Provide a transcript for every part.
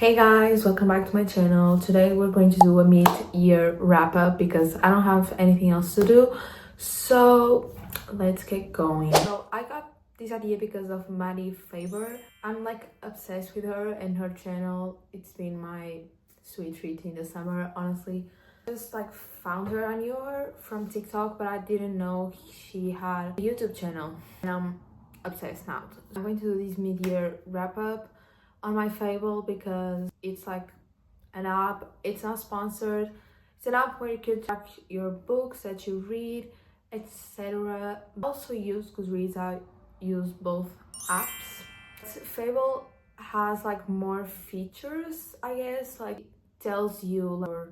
Hey guys, welcome back to my channel. Today we're going to do a mid-year wrap-up because I don't have anything else to do. So let's get going. So I got this idea because of Maddie Faber. I'm like obsessed with her and her channel. It's been my sweet treat in the summer, honestly. Just like found her. I knew her from TikTok, but I didn't know she had a YouTube channel, and I'm obsessed now. I'm going to do this mid-year wrap-up on my Fable because it's like an app. It's not sponsored. It's an app where you can track your books that you read, etc. I also use Goodreads. I use both apps. Fable has like more features, I guess, like it tells you your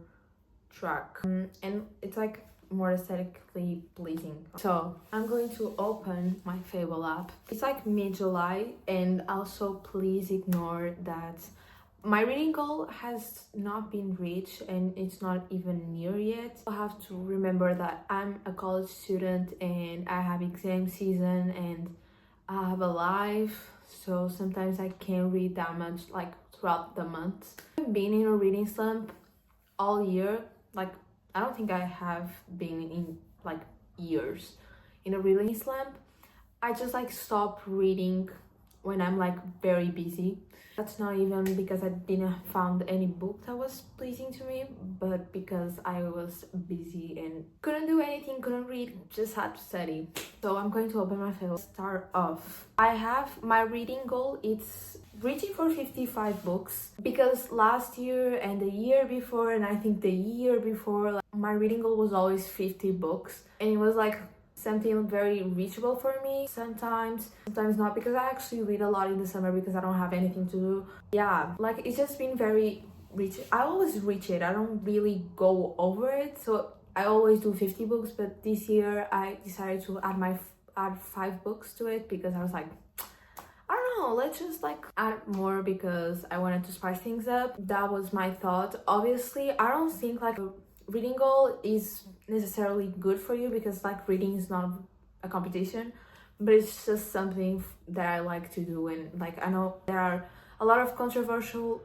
track, and it's like more aesthetically pleasing. So I'm going to open my Fable app. It's like mid-July, and also please ignore that my reading goal has not been reached and it's not even near yet. I have to remember that I'm a college student and I have exam season and I have a life, so sometimes I can't read that much like throughout the months. I've been in a reading slump all year. Like, I don't think I have been in like years in a reading slump. I just like stop reading when I'm like very busy. That's not even because I didn't found any book that was pleasing to me, but because I was busy and couldn't do anything, couldn't read, just had to study. So I'm going to open my Fable. Start off. I have my reading goal. It's reaching for 55 books because last year and the year before, and I think the year before, like, my reading goal was always 50 books, and it was like something very reachable for me. Sometimes not, because I actually read a lot in the summer because I don't have anything to do. Yeah, like it's just been very I always reach it. I don't really go over it, so I always do 50 books. But this year I decided to add 5 books to it because I was like, I don't know, let's just like add more because I wanted to spice things up. That was my thought. Obviously, I don't think like a reading goal is necessarily good for you because like reading is not a competition, but it's just something that I like to do. And like, I know there are a lot of controversial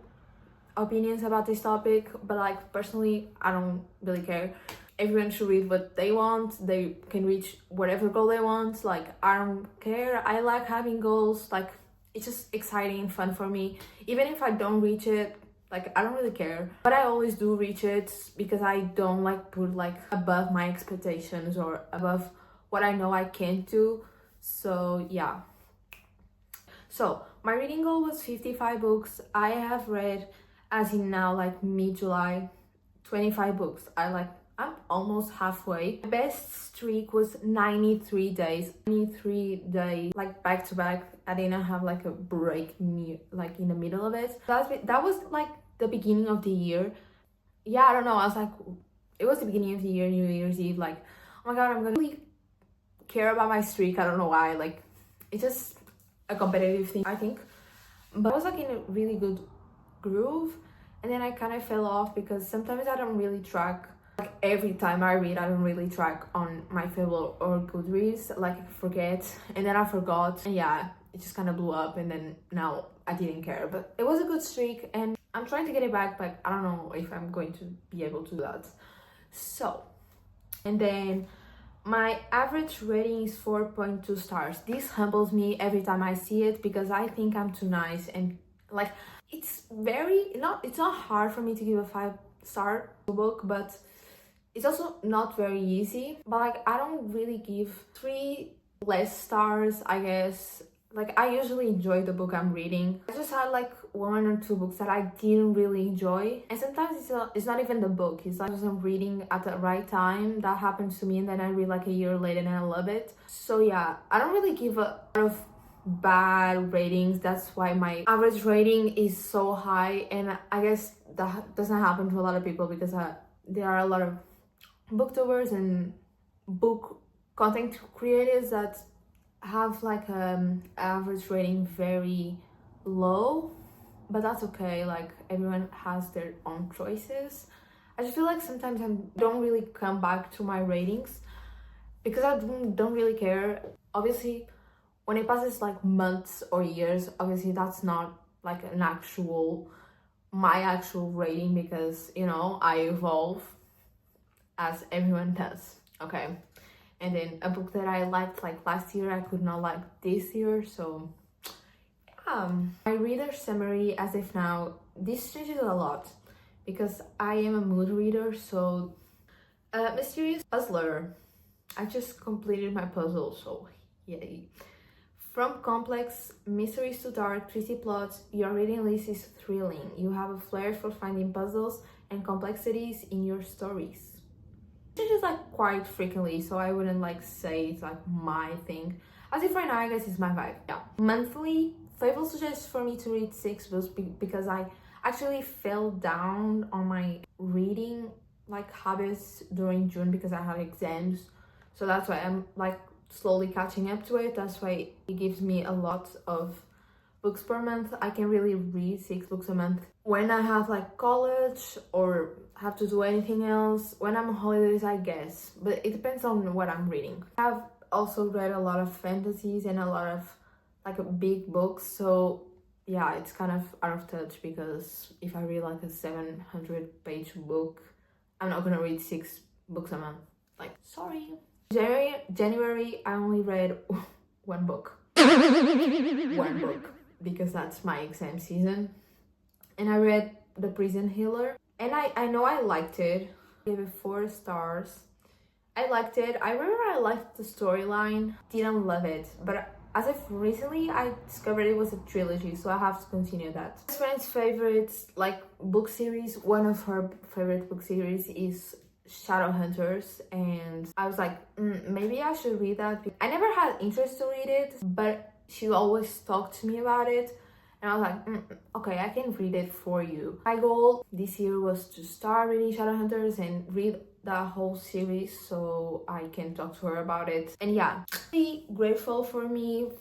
opinions about this topic, but like personally, I don't really care. Everyone should read what they want. They can reach whatever goal they want. Like, I don't care. I like having goals. Like, it's just exciting and fun for me. Even if I don't reach it, like, I don't really care. But I always do reach it because I don't like put like above my expectations or above what I know I can't do. So yeah. So my reading goal was 55 books. I have read, as in now, like mid-July, 25 books. I'm almost halfway. My best streak was 93 days. 93 days, like back to back. I didn't have like a break like in the middle of it. That was like the beginning of the year. Yeah, I don't know. I was like, it was the beginning of the year, New Year's Eve. Like, oh my god, I'm gonna really care about my streak. I don't know why. Like, it's just a competitive thing, I think. But I was like in a really good groove, and then I kind of fell off because sometimes I don't really track. Like, every time I read, I don't really track on my Fable or Goodreads. Like, I forget, and then I forgot, and yeah, it just kind of blew up, and then now I didn't care. But it was a good streak, and I'm trying to get it back, but I don't know if I'm going to be able to do that. So, and then my average rating is 4.2 stars. This humbles me every time I see it because I think I'm too nice, and like, it's not hard for me to give a 5-star book, but it's also not very easy. But like, I don't really give 3 less stars, I guess. Like, I usually enjoy the book I'm reading. I just had like 1 or 2 books that I didn't really enjoy, and sometimes it's not even the book. It's like I wasn't reading at the right time. That happens to me, and then I read like a year later and I love it. So yeah, I don't really give a lot of bad ratings. That's why my average rating is so high, and I guess that doesn't happen to a lot of people because there are a lot of booktubers and book content creators that have like average rating very low, but that's okay. Like, everyone has their own choices. I just feel like sometimes I don't really come back to my ratings because I don't really care. Obviously, when it passes like months or years, obviously that's not like an actual my actual rating because, you know, I evolve as everyone does, okay? And then a book that I liked like last year, I could not like this year, so my reader summary as if now, this changes a lot because I am a mood reader, so mysterious puzzler. I just completed my puzzle, so yay. From complex mysteries to dark, twisty plots, your reading list is thrilling. You have a flair for finding puzzles and complexities in your stories. It's just like quite frequently, so I wouldn't like say it's like my thing. As if right now, I guess it's my vibe. Yeah. Monthly, Fable suggests for me to read 6 books because I actually fell down on my reading like habits during June because I have exams. So that's why I'm like slowly catching up to it. That's why it gives me a lot of books per month. I can really read 6 books a month when I have like college or have to do anything else. When I'm on holidays, I guess, but it depends on what I'm reading. I've also read a lot of fantasies and a lot of like big books, so yeah, it's kind of out of touch because if I read like a 700-page book, I'm not gonna read 6 books a month. Like, sorry. January, I only read one book. One book, because that's my exam season. And I read The Prison Healer. And I know I liked it. I gave it 4 stars. I liked it. I remember I liked the storyline. Didn't love it. But as of recently, I discovered it was a trilogy, so I have to continue that. My friend's favorite like book series, one of her favorite book series is Shadowhunters, and I was like, maybe I should read that. I never had interest to read it, but she always talked to me about it, and I was like, okay, I can read it for you. My goal this year was to start reading Shadowhunters and read that whole series so I can talk to her about it. And yeah, really grateful for me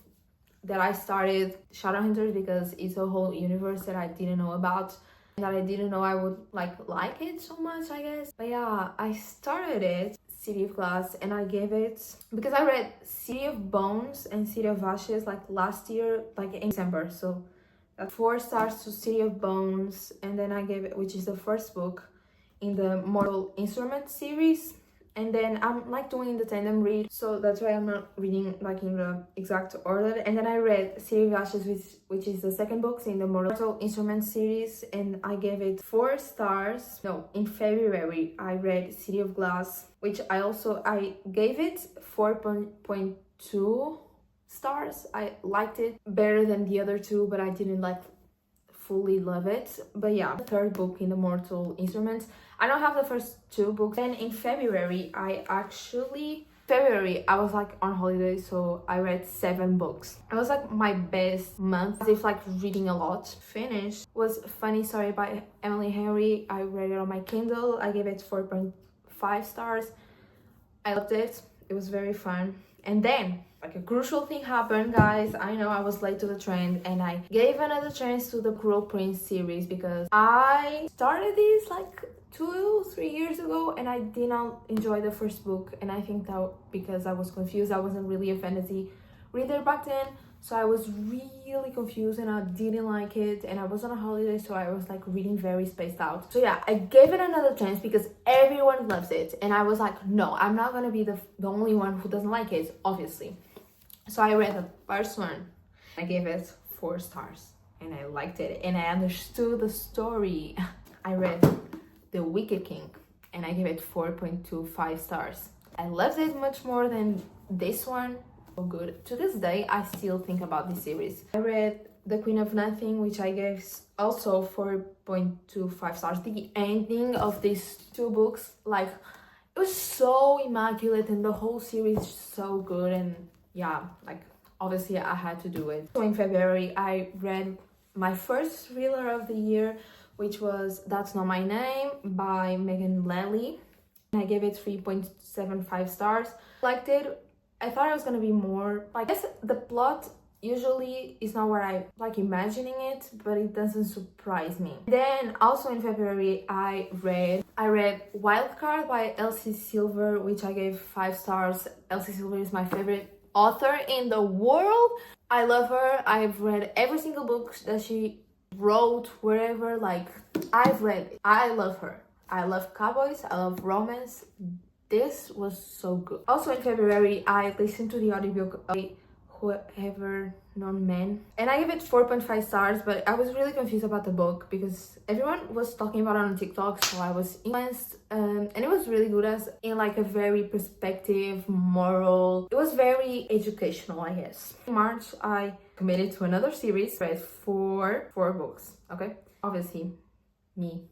that I started Shadowhunters because it's a whole universe that I didn't know about, that I didn't know I would like it so much, I guess. But yeah, I started it, City of Glass, and I gave it, because I read City of Bones and City of Ashes like last year, like in December, so that's 4 stars to City of Bones. And then I gave it, which is the first book in the Mortal Instrument series, and then I'm like doing the tandem read, so that's why I'm not reading like in the exact order. And then I read City of Ashes, which is the second book in the Mortal Instrument series, and I gave it 4 stars. No, in February I read City of Glass, which I gave it 4.2 stars. I liked it better than the other 2, but I didn't like fully love it. But yeah, the 3rd book in the Mortal Instruments. I don't have the first 2 books. Then in February, I was like on holiday, so I read 7 books. It was like my best month, as if like reading a lot. Finished was Funny Story by Emily Henry. I read it on my Kindle. I gave it 4.5 stars. I loved it. It was very fun. And then like a crucial thing happened, guys. I know I was late to the trend, and I gave another chance to the Cruel Prince series because I started this like 2-3 years ago, and I did not enjoy the first book. And I think that because I was confused, I wasn't really a fantasy reader back then, so I was really confused and I didn't like it. And I was on a holiday, so I was like reading very spaced out. So yeah, I gave it another chance because everyone loves it, and I was like, no, I'm not gonna be the only one who doesn't like it, obviously. So I read the first one. I gave it 4 stars, and I liked it, and I understood the story. I read The Wicked King, and I gave it 4.25 stars. I loved it much more than this one. So good. To this day, I still think about this series. I read The Queen of Nothing, which I gave also 4.25 stars. The ending of these 2 books, like, it was so immaculate, and the whole series is so good. And yeah, like, obviously I had to do it. So in February, I read my first thriller of the year, which was That's Not My Name by Megan Lally. I gave it 3.75 stars. Liked it. I thought it was gonna be more, like, I guess the plot usually is not what I like imagining it, but it doesn't surprise me. Then also in February, I read Wildcard by Elsie Silver, which I gave 5 stars. Elsie Silver is my favorite author in the world. I love her. I've read every single book that she wrote, wherever. Like, I've read it. I love her. I love cowboys. I love romance. This was so good. Also in February, I listened to the audiobook of Whoever Known Men, and I gave it 4.5 stars, but I was really confused about the book because everyone was talking about it on TikTok, so I was influenced, and it was really good as in like a very perspective, moral. It was very educational, I guess. In March, I committed to another series, read four books, okay? Obviously, me.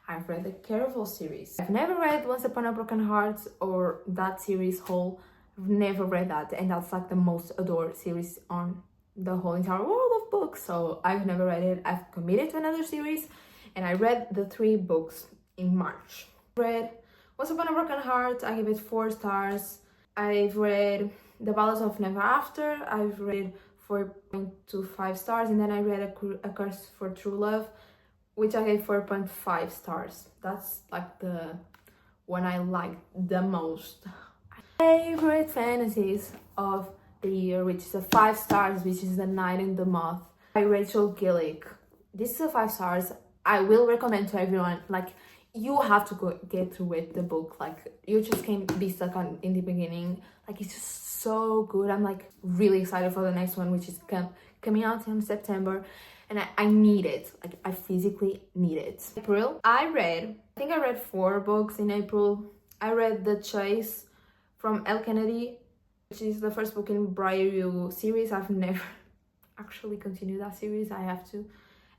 I've read the Caraval series. I've never read Once Upon a Broken Heart or that series whole. I've never read that, and that's like the most adored series on the whole entire world of books, so I've never read it. I've committed to another series, and I read the 3 books in March. Read Once Upon a Broken Heart, I gave it 4 stars. I've read The Ballads of Never After, I've read 4.25 stars, and then I read A Curse for True Love, which I gave 4.5 stars. That's like the one I liked the most. Favorite fantasies of the year, which is a 5 stars, which is The Night in the Moth by Rachel Gillick. This is a 5 stars. I will recommend to everyone. Like, you have to go get through it, the book. Like, you just can't be stuck on in the beginning. Like, it's just so good. I'm like really excited for the next one, which is coming out in September, and I need it. Like, I physically need it. April, I think I read 4 books in April. I read The Chase from Elle Kennedy, which is the first book in Briar series. I've never actually continued that series. I have to.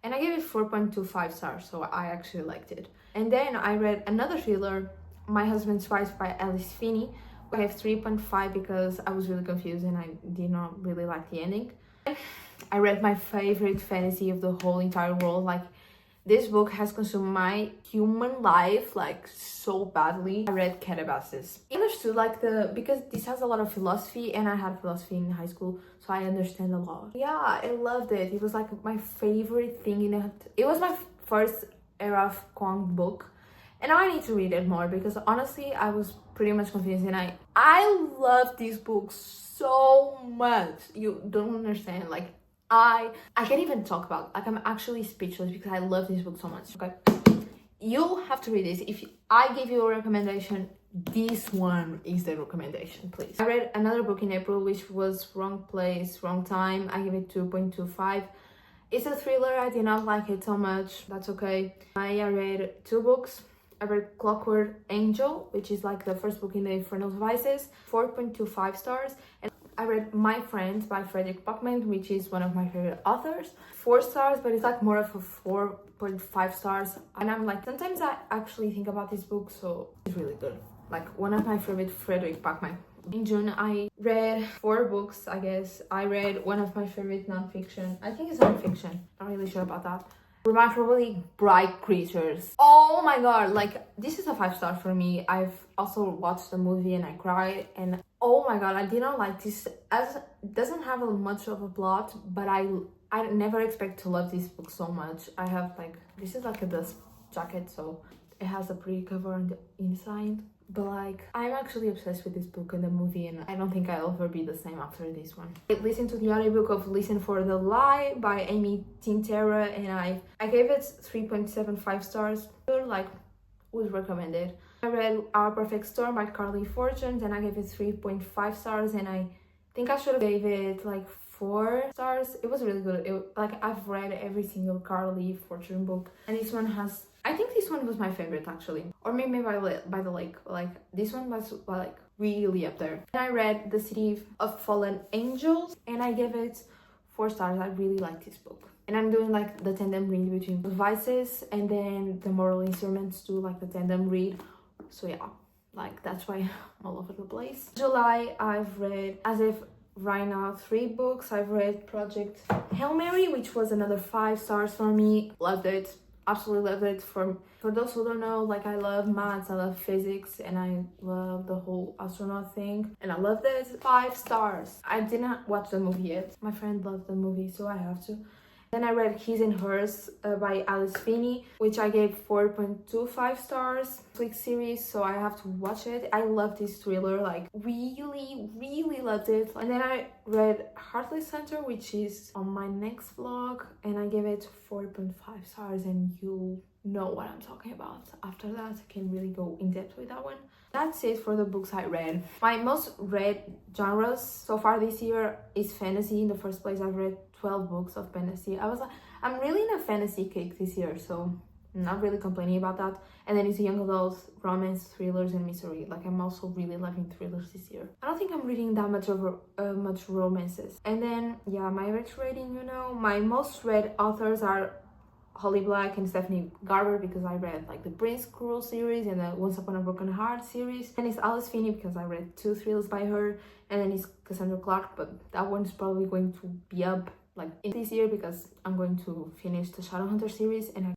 And I gave it 4.25 stars, so I actually liked it. And then I read another thriller, My Husband's Wife by Alice Finney. I have 3.5 because I was really confused and I did not really like the ending. I read my favorite fantasy of the whole entire world. Like, this book has consumed my human life like so badly. I read Calabasas. I understood like because this has a lot of philosophy, and I had philosophy in high school, so I understand a lot. Yeah, I loved it. It was like my favorite thing in it. It was my first era of Kwong book, and now I need to read it more because honestly I was pretty much confused, and I love this book so much. You don't understand. Like, I can't even talk about it. Like, I'm actually speechless because I love this book so much. Okay, you have to read this. If I give you a recommendation, this one is the recommendation, please. I read another book in April, which was Wrong Place, Wrong Time. I give it 2.25. It's a thriller. I did not like it so much. That's okay. I read 2 books. I read Clockwork Angel, which is like the first book in the Infernal Devices, 4.25 stars. And I read My Friend by Frederick Buckman, which is one of my favorite authors. 4 stars, but it's like more of a 4.5 stars. And I'm like, sometimes I actually think about this book, so it's really good. Like, one of my favorite Frederick Buckman. In June, I read 4 books, I guess. I read one of my favorite nonfiction. I think it's nonfiction. I'm not really sure about that. Remarkably Bright Creatures. Oh my god, like, this is a 5 star for me. I've also watched the movie and I cried, and oh my god, I did not like this. As it doesn't have much of a plot, but I never expect to love this book so much. I have like, this is like a dust jacket, so it has a pretty cover on the inside. But like, I'm actually obsessed with this book and the movie, and I don't think I'll ever be the same after this one. I listened to the audiobook of Listen for the Lie by Amy Tintera, and I gave it 3.75 stars. Like, would recommend it. I read Our Perfect Storm by Carly Fortune, and I gave it 3.5 stars, and I think I should have gave it like 4 stars. It was really good. Like, I've read every single Carly Fortune book, and this one has, I think this one was my favorite actually, or maybe by the lake. Like, this one was like really up there. And I read The City of Fallen Angels, and I gave it 4 stars. I really like this book, and I'm doing like the tandem read between Vices and then the Moral Instruments too, like the tandem read. So yeah, like, that's why I'm all over the place. July, I've read, as if right now, 3 books. I've read Project Hail Mary, which was another 5 stars for me. Loved it. Absolutely loved it. For those who don't know, like, I love maths, I love physics, and I love the whole astronaut thing, and I loved it. 5 stars. I did not watch the movie yet. My friend loved the movie, so I have to. Then I read His and Hers by Alice Finney, which I gave 4.25 stars. Netflix series, so I have to watch it. I love this thriller, like really loved it. And then I read Heartless Center, which is on my next vlog, and I gave it 4.5 stars, and you know what I'm talking about. After that, I can really go in depth with that one. That's it for the books I read. My most read genres so far this year is fantasy. In the first place, I've read 12 books of fantasy. I'm really in a fantasy kick this year, so I'm not really complaining about that. And then it's young adults, romance, thrillers, and mystery. Like, I'm also really loving thrillers this year. I don't think I'm reading that much romances. And then, yeah, my average rating, you know, my most read authors are Holly Black and Stephanie Garber, because I read like the Prince Cruel series and the Once Upon a Broken Heart series. And it's Alice Finney because I read 2 thrillers by her. And then it's Cassandra Clark, but that one's probably going to be up like in this year because I'm going to finish the Shadowhunter series, and